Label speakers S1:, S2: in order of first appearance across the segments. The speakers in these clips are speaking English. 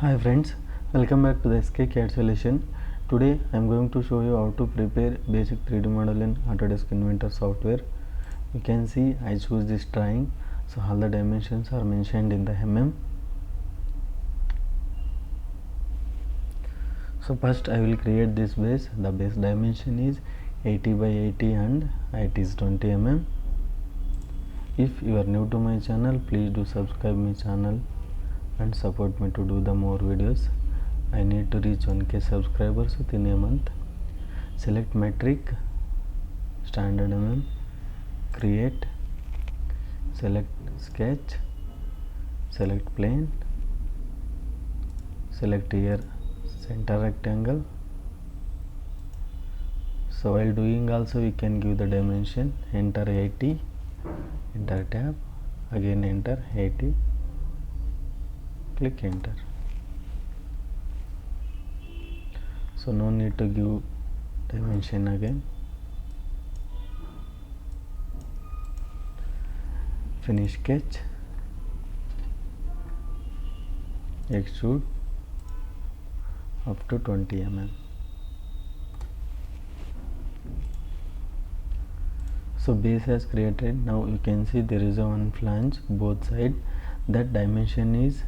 S1: Hi friends, welcome back to the SK solution. Today I am going to show you how to prepare basic 3D model in Autodesk Inventor software. You can see I choose this drawing, so all the dimensions are mentioned in the mm. So first I will create this base. The base dimension is 80 by 80 and height is 20 mm. If you are new to my channel, please do subscribe my channel and support me to do the more videos. I need to reach 1k subscribers within a month. Select metric, standard mm, create, select sketch, select plane, select here center rectangle. So while doing also we can give the dimension, enter 80, enter tab, again enter 80, click enter. So no need to give dimension again. Finish sketch, extrude up to 20 mm. So base has created. Now you can see there is a one flange both side. That dimension is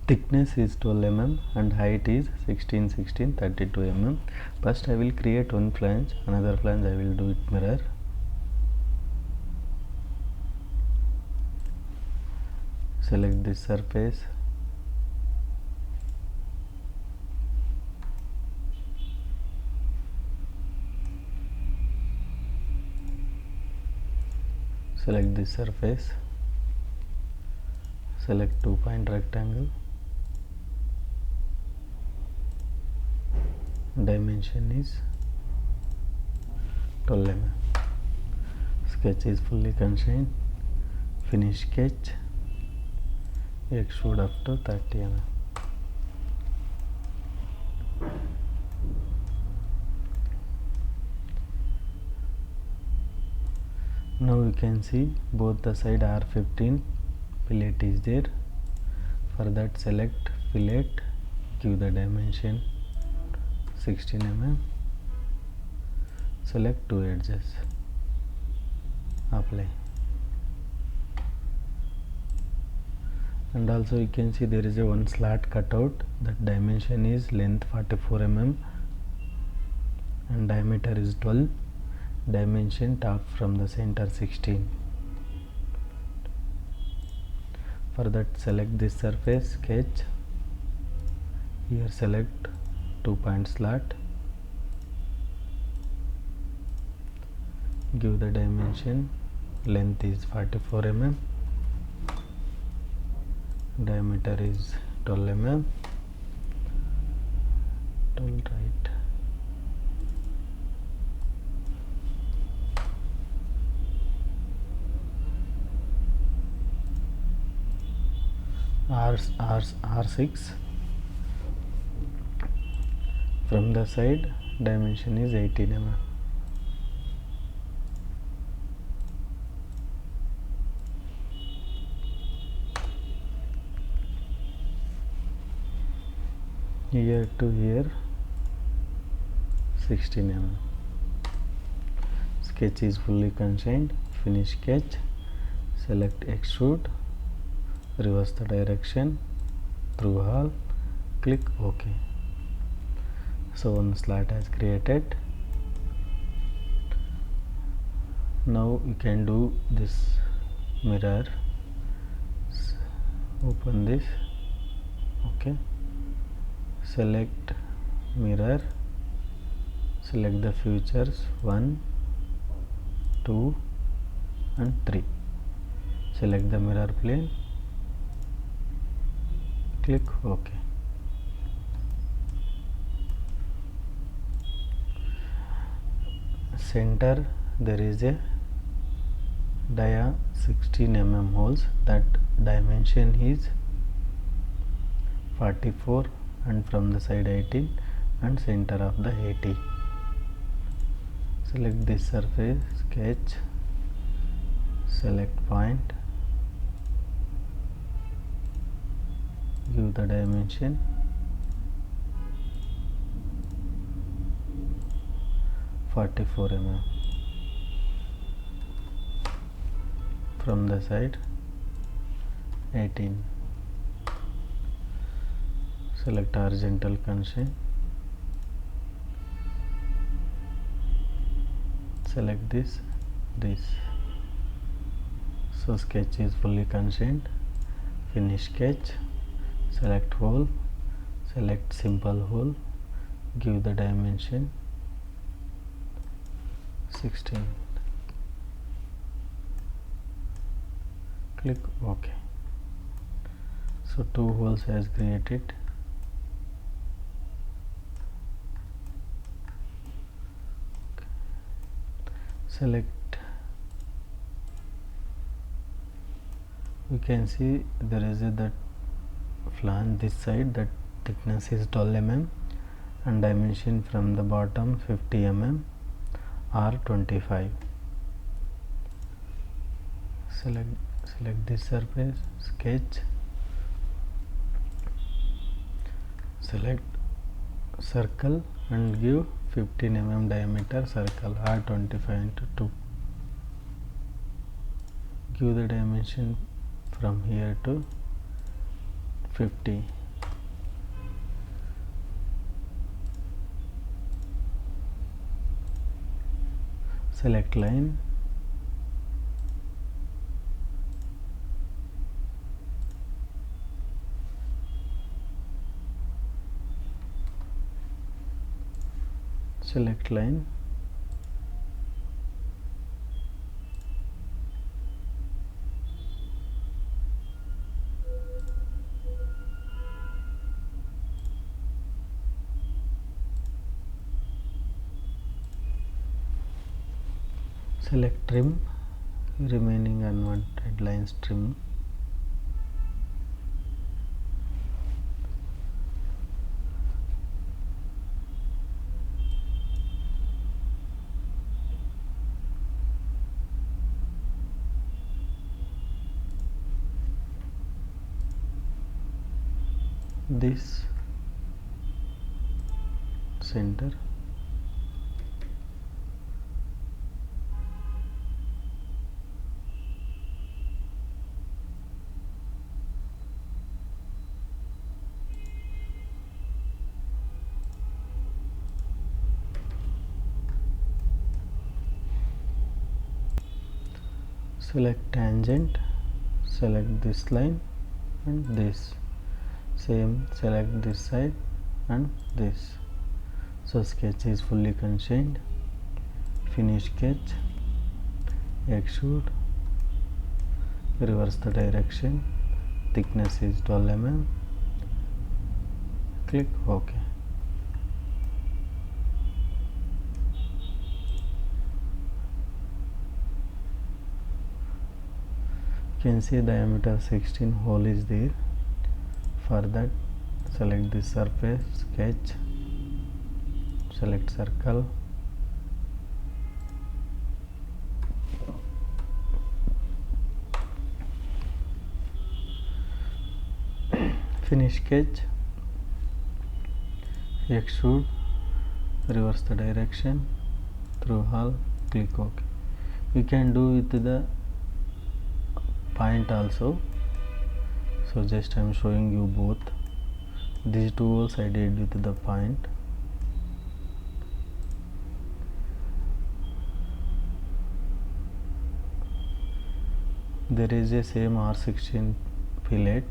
S1: thickness is 12 mm and height is 32 mm. First I will create one flange, another flange I will do it mirror. Select this surface, select this surface, select 2-point rectangle, dimension is 12 mm. Sketch is fully constrained. Finish sketch, extrude up to 30 mm. Now you can see both the side R15 fillet is there. For that select fillet, give the dimension 16 mm, select two edges, apply. And also you can see there is a one slat cutout. That dimension is length 44 mm and diameter is 12. Dimension top from the center 16. For that select this surface, sketch, here select 2-point slat, give the dimension, length is 44 mm, diameter is 12 mm, 12 right. R6 from the side, dimension is 18 mm. Here to here 16 mm. Sketch is fully constrained. Finish sketch, select extrude, reverse the direction through all, click OK. So one slat has created. Now you can do this mirror. Open this, okay, select mirror, select the features 1, 2 and 3, select the mirror plane, click OK. Center there is a dia 16 mm holes. That dimension is 44 and from the side 18 and center of the 80. Select this surface, sketch, select point, give the dimension 44 mm. From the side 18. Select horizontal constraint, select this. So sketch is fully constrained. Finish sketch, select hole, select simple hole, give the dimension 16, click OK. So 2 holes has created. Select, you can see there is that flange this side, that thickness is 12 mm and dimension from the bottom 50 mm or 25. Select this surface, sketch, select circle and give 15 mm diameter circle or 25 into 2. Give the dimension from here to 50. Select line, select line, select trim, remaining unwanted lines trim. This center, select tangent, select this line and this, same select this side and this. So sketch is fully constrained. Finish sketch, extrude, reverse the direction, thickness is 12 mm, click OK. You can see diameter 16 hole is there. For that, select this surface, sketch, select circle, finish sketch, extrude, reverse the direction, through hull, click OK. You can do with the point also, so just I am showing you both. These two holes I did with the point. There is a same R16 fillet.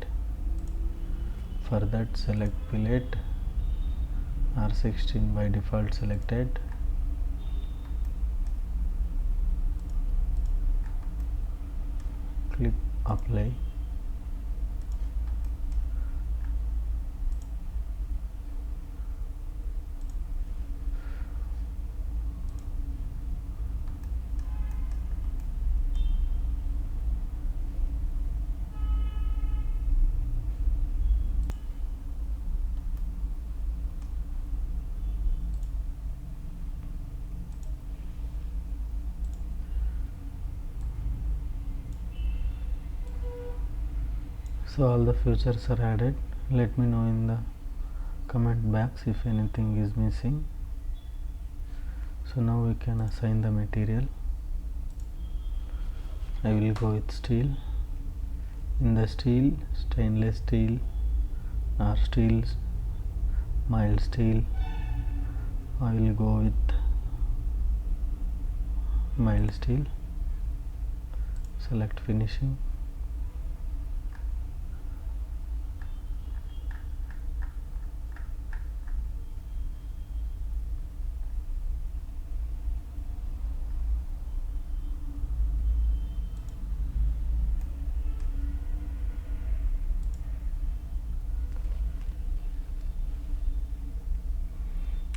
S1: For that, select fillet, R16 by default selected. Click apply. So all the features are added. Let me know in the comment box if anything is missing. So now we can assign the material. I will go with steel. In the steel, stainless steel or steel, mild steel, I will go with mild steel. Select finishing.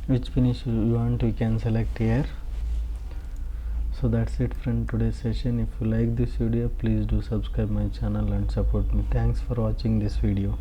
S1: Which finish you want, we can select here. So that's it from today's session. If you like this video, please do subscribe my channel and support me. Thanks for watching this video.